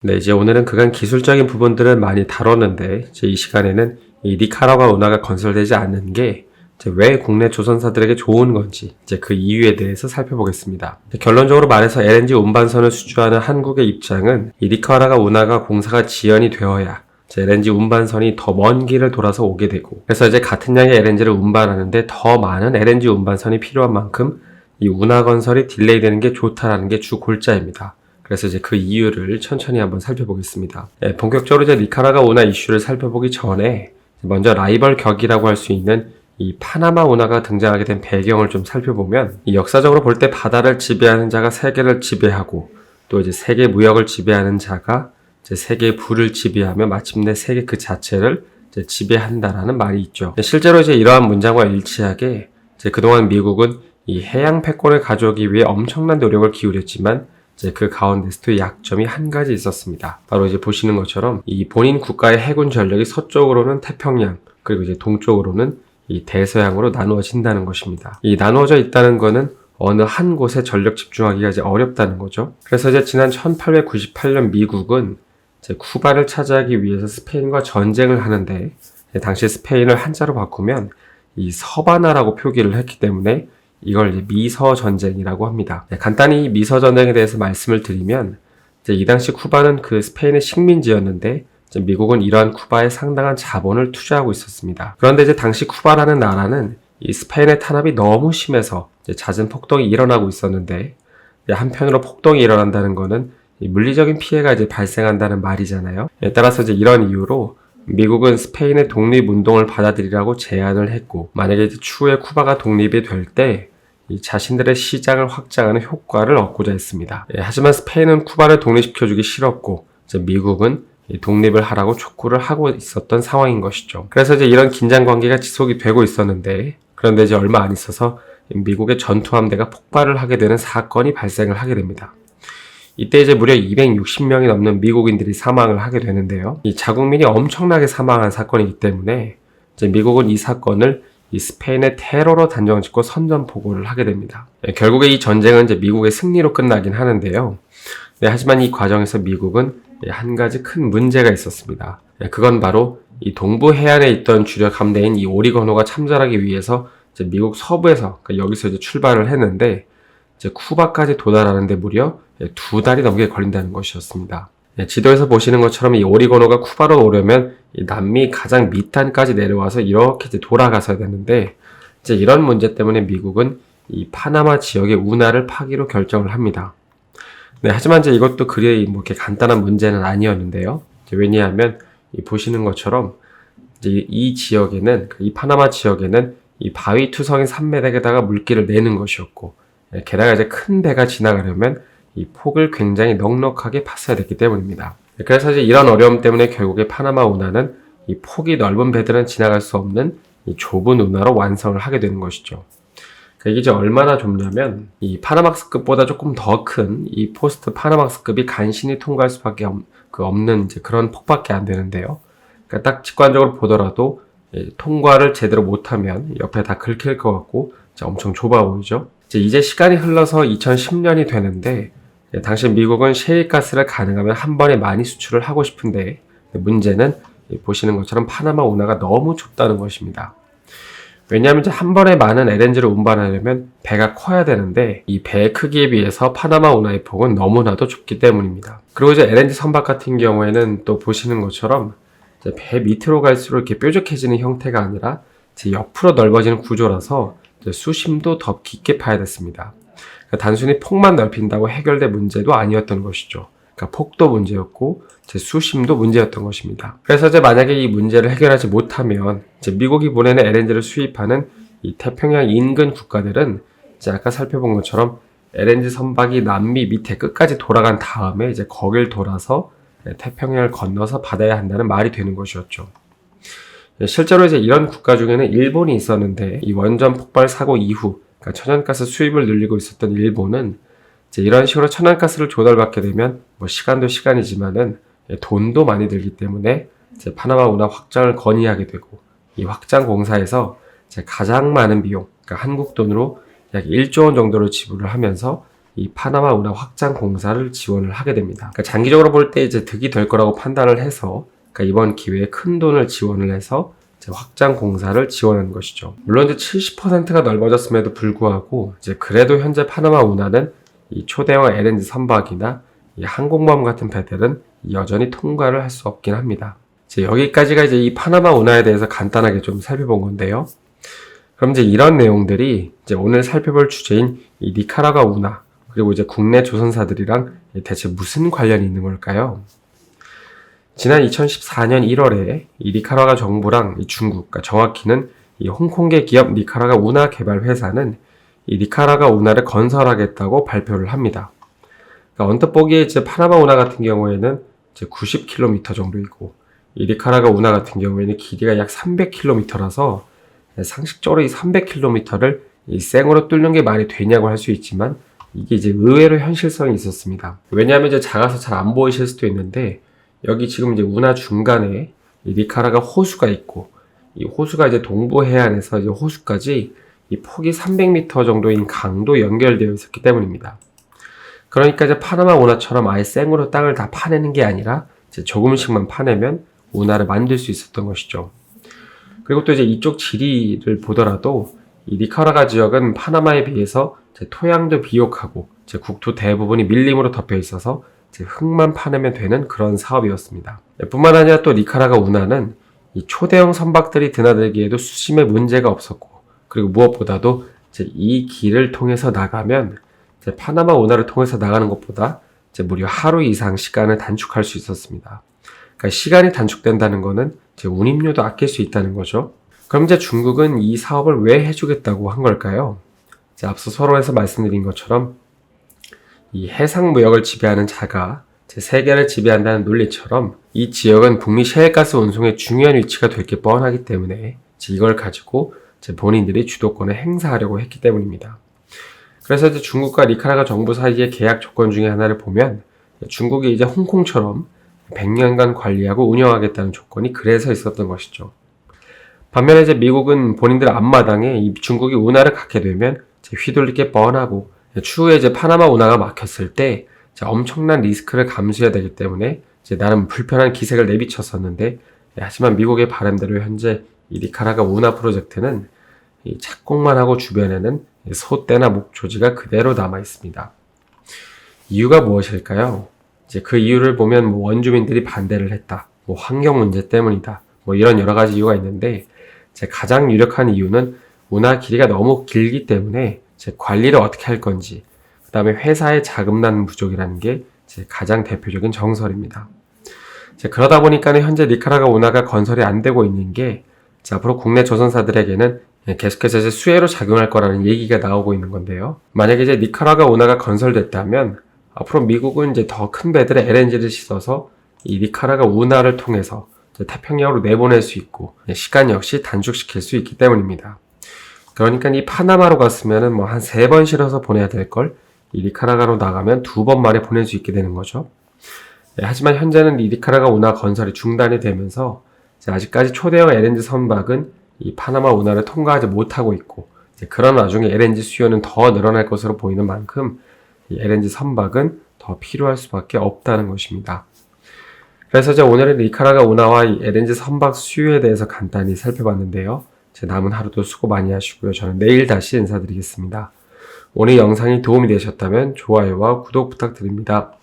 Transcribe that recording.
네, 이제 오늘은 그간 기술적인 부분들을 많이 다뤘는데, 이제 이 시간에는 이 니카라과 운하가 건설되지 않는 게 이제 왜 국내 조선사들에게 좋은 건지 이제 그 이유에 대해서 살펴보겠습니다. 결론적으로 말해서 LNG 운반선을 수주하는 한국의 입장은 이 니카라과 운하가 공사가 지연이 되어야 이제 LNG 운반선이 더 먼 길을 돌아서 오게 되고, 그래서 이제 같은 양의 LNG를 운반하는데 더 많은 LNG 운반선이 필요한 만큼 이 운하 건설이 딜레이 되는 게 좋다라는 게 주 골자입니다. 그래서 이제 그 이유를 천천히 한번 살펴보겠습니다. 본격적으로 이제 니카라과 운하 이슈를 살펴보기 전에 먼저 라이벌 격이라고 할 수 있는 이 파나마 운하가 등장하게 된 배경을 좀 살펴보면, 이 역사적으로 볼 때 바다를 지배하는 자가 세계를 지배하고, 또 이제 세계 무역을 지배하는 자가 이제 세계 부를 지배하며 마침내 세계 그 자체를 이제 지배한다라는 말이 있죠. 실제로 이제 이러한 문장과 일치하게 이제 그동안 미국은 이 해양 패권을 가져오기 위해 엄청난 노력을 기울였지만, 이제 그 가운데서도 약점이 한 가지 있었습니다. 바로 이제 보시는 것처럼 이 본인 국가의 해군 전력이 서쪽으로는 태평양, 그리고 이제 동쪽으로는 이 대서양으로 나누어진다는 것입니다. 이 나누어져 있다는 거는 어느 한 곳에 전력 집중하기가 이제 어렵다는 거죠. 그래서 이제 지난 1898년 미국은 이제 쿠바를 차지하기 위해서 스페인과 전쟁을 하는데, 당시 스페인을 한자로 바꾸면 이 서바나라고 표기를 했기 때문에 이걸 이제 미서전쟁이라고 합니다. 간단히 미서전쟁에 대해서 말씀을 드리면, 이제 이 당시 쿠바는 그 스페인의 식민지였는데, 이제 미국은 이러한 쿠바에 상당한 자본을 투자하고 있었습니다. 그런데 이제 당시 쿠바라는 나라는 이 스페인의 탄압이 너무 심해서 이제 잦은 폭동이 일어나고 있었는데, 한편으로 폭동이 일어난다는 거는 이 물리적인 피해가 이제 발생한다는 말이잖아요. 따라서 이제 이런 이유로 미국은 스페인의 독립운동을 받아들이라고 제안을 했고, 만약에 이제 추후에 쿠바가 독립이 될 때 이 자신들의 시장을 확장하는 효과를 얻고자 했습니다. 하지만 스페인은 쿠바를 독립시켜주기 싫었고, 이제 미국은 독립을 하라고 촉구를 하고 있었던 상황인 것이죠. 그래서 이제 이런 긴장 관계가 지속이 되고 있었는데, 그런데 이제 얼마 안 있어서 미국의 전투함대가 폭발을 하게 되는 사건이 발생을 하게 됩니다. 이때 이제 무려 260명이 넘는 미국인들이 사망을 하게 되는데요. 이 자국민이 엄청나게 사망한 사건이기 때문에 이제 미국은 이 사건을 이 스페인의 테러로 단정짓고 선전포고를 하게 됩니다. 결국에 이 전쟁은 이제 미국의 승리로 끝나긴 하는데요. 하지만 이 과정에서 미국은 한 가지 큰 문제가 있었습니다. 그건 바로 이 동부 해안에 있던 주력 함대인 이 오리건호가 참전하기 위해서 이제 미국 서부에서, 그러니까 여기서 이제 출발을 했는데, 이제 쿠바까지 도달하는데 무려 2달이 넘게 걸린다는 것이었습니다. 지도에서 보시는 것처럼 이 오리건호가 쿠바로 오려면 이 남미 가장 밑단까지 내려와서 이렇게 이제 돌아가서야 되는데, 이제 이런 문제 때문에 미국은 이 파나마 지역의 운하를 파기로 결정을 합니다. 하지만 이제 이것도 그리 뭐 이렇게 간단한 문제는 아니었는데요. 왜냐하면 이 보시는 것처럼 이제 이 지역에는, 이 파나마 지역에는 이 바위 투성인 산맥에다가 물길을 내는 것이었고, 게다가 이제 큰 배가 지나가려면 이 폭을 굉장히 넉넉하게 팠어야 됐기 때문입니다. 그래서 이제 이런 어려움 때문에 결국에 파나마 운하는 이 폭이 넓은 배들은 지나갈 수 없는 이 좁은 운하로 완성을 하게 되는 것이죠. 이게 이제 얼마나 좁냐면, 이 파나막스급보다 조금 더 큰 이 포스트 파나막스급이 간신히 통과할 수밖에 없는 이제 그런 폭밖에 안 되는데요. 그러니까 딱 직관적으로 보더라도 통과를 제대로 못하면 옆에 다 긁힐 것 같고 엄청 좁아 보이죠. 이제 시간이 흘러서 2010년이 되는데, 당시 미국은 셰일가스를 가능하면 한 번에 많이 수출을 하고 싶은데, 문제는 보시는 것처럼 파나마 운하가 너무 좁다는 것입니다. 왜냐하면 이제 한 번에 많은 LNG를 운반하려면 배가 커야 되는데, 이 배의 크기에 비해서 파나마 운하의 폭은 너무나도 좁기 때문입니다. 그리고 이제 LNG 선박 같은 경우에는 또 보시는 것처럼 이제 배 밑으로 갈수록 이렇게 뾰족해지는 형태가 아니라 이제 옆으로 넓어지는 구조라서 이제 수심도 더 깊게 파야 됐습니다. 그러니까 단순히 폭만 넓힌다고 해결될 문제도 아니었던 것이죠. 그러니까 폭도 문제였고 이제 수심도 문제였던 것입니다. 그래서 이제 만약에 이 문제를 해결하지 못하면 이제 미국이 보내는 LNG를 수입하는 이 태평양 인근 국가들은 이제 아까 살펴본 것처럼 LNG 선박이 남미 밑에 끝까지 돌아간 다음에 이제 거길 돌아서 태평양을 건너서 받아야 한다는 말이 되는 것이었죠. 실제로 이제 이런 국가 중에는 일본이 있었는데, 이 원전 폭발 사고 이후 그러니까 천연가스 수입을 늘리고 있었던 일본은 이제 이런 식으로 천연가스를 조달받게 되면 뭐 시간도 시간이지만은 돈도 많이 들기 때문에 이제 파나마 운하 확장을 건의하게 되고, 이 확장 공사에서 이제 가장 많은 비용, 그러니까 한국 돈으로 약 1조 원 정도를 지불을 하면서 이 파나마 운하 확장 공사를 지원을 하게 됩니다. 그러니까 장기적으로 볼 때 이제 득이 될 거라고 판단을 해서 그러니까 이번 기회에 큰 돈을 지원을 해서 이제 확장 공사를 지원하는 것이죠. 물론 이제 70%가 넓어졌음에도 불구하고 이제 그래도 현재 파나마 운하는 이 초대형 LNG 선박이나 이 항공모함 같은 배들은 여전히 통과를 할 수 없긴 합니다. 이제 여기까지가 이제 이 파나마 운하에 대해서 간단하게 좀 살펴본 건데요. 그럼 이제 이런 내용들이 이제 오늘 살펴볼 주제인 이 니카라과 운하 그리고 이제 국내 조선사들이랑 대체 무슨 관련이 있는 걸까요? 지난 2014년 1월에 이 니카라과 정부랑 이 중국, 그러니까 정확히는 이 홍콩계 기업 니카라과 운하 개발 회사는 이 니카라과 운하를 건설하겠다고 발표를 합니다. 그러니까 언뜻 보기에 이제 파나마 운하 같은 경우에는 이제 90km 정도이고 이 니카라과 운하 같은 경우에는 길이가 약 300km라서 상식적으로 이 300km를 이 생으로 뚫는 게 말이 되냐고 할 수 있지만 이게 이제 의외로 현실성이 있었습니다. 왜냐하면 이제 작아서 잘 안 보이실 수도 있는데 여기 지금 이제 운하 중간에 이 니카라과 호수가 있고 이 호수가 이제 동부 해안에서 이제 호수까지 이 폭이 300m 정도인 강도 연결되어 있었기 때문입니다. 그러니까 이제 파나마 운하처럼 아예 생으로 땅을 다 파내는 게 아니라 이제 조금씩만 파내면 운하를 만들 수 있었던 것이죠. 그리고 또 이제 이쪽 지리를 보더라도 이 니카라과 지역은 파나마에 비해서 토양도 비옥하고 국토 대부분이 밀림으로 덮여 있어서 흙만 파내면 되는 그런 사업이었습니다. 뿐만 아니라 또 니카라과 운하는 이 초대형 선박들이 드나들기에도 수심에 문제가 없었고 그리고 무엇보다도 이 길을 통해서 나가면 파나마 운하를 통해서 나가는 것보다 무려 하루 이상 시간을 단축할 수 있었습니다. 그러니까 시간이 단축된다는 거는 운임료도 아낄 수 있다는 거죠. 그럼 이제 중국은 이 사업을 왜 해주겠다고 한 걸까요? 앞서 서론에서 말씀드린 것처럼 이 해상 무역을 지배하는 자가 세계를 지배한다는 논리처럼 이 지역은 북미 셰일가스 운송의 중요한 위치가 될 게 뻔하기 때문에 이걸 가지고 본인들이 주도권을 행사하려고 했기 때문입니다. 그래서 이제 중국과 니카라과 정부 사이의 계약 조건 중에 하나를 보면 중국이 이제 홍콩처럼 100년간 관리하고 운영하겠다는 조건이 그래서 있었던 것이죠. 반면에 이제 미국은 본인들 앞마당에 이 중국이 운하를 갖게 되면 휘둘릴 게 뻔하고 추후에 이제 파나마 운하가 막혔을 때 엄청난 리스크를 감수해야 되기 때문에 나름 불편한 기색을 내비쳤었는데 하지만 미국의 바람대로 현재 이 니카라과 운하 프로젝트는 이 착공만 하고 주변에는 소떼나 목조지가 그대로 남아 있습니다. 이유가 무엇일까요? 그 이유를 보면 원주민들이 반대를 했다, 환경 문제 때문이다, 이런 여러 가지 이유가 있는데 가장 유력한 이유는 운하 길이가 너무 길기 때문에 관리를 어떻게 할 건지, 그 다음에 회사의 자금난 부족이라는 게 가장 대표적인 정설입니다. 그러다 보니까 현재 니카라과 운하가 건설이 안 되고 있는 게 앞으로 국내 조선사들에게는 계속해서 수혜로 작용할 거라는 얘기가 나오고 있는 건데요. 만약에 이제 니카라과 운하가 건설됐다면 앞으로 미국은 이제 더 큰 배들의 LNG를 씻어서 이 니카라과 운하를 통해서 태평양으로 내보낼 수 있고 시간 역시 단축시킬 수 있기 때문입니다. 그러니까 이 파나마로 갔으면은 한 3번 실어서 보내야 될 걸 이 니카라과로 나가면 2번 만에 보낼 수 있게 되는 거죠. 하지만 현재는 이 니카라과 운하 건설이 중단이 되면서 아직까지 초대형 LNG 선박은 이 파나마 운하를 통과하지 못하고 있고 그런 와중에 LNG 수요는 더 늘어날 것으로 보이는 만큼 이 LNG 선박은 더 필요할 수밖에 없다는 것입니다. 그래서 오늘은 니카라과 운하와 이 LNG 선박 수요에 대해서 간단히 살펴봤는데요. 남은 하루도 수고 많이 하시고요. 저는 내일 다시 인사드리겠습니다. 오늘 영상이 도움이 되셨다면 좋아요와 구독 부탁드립니다.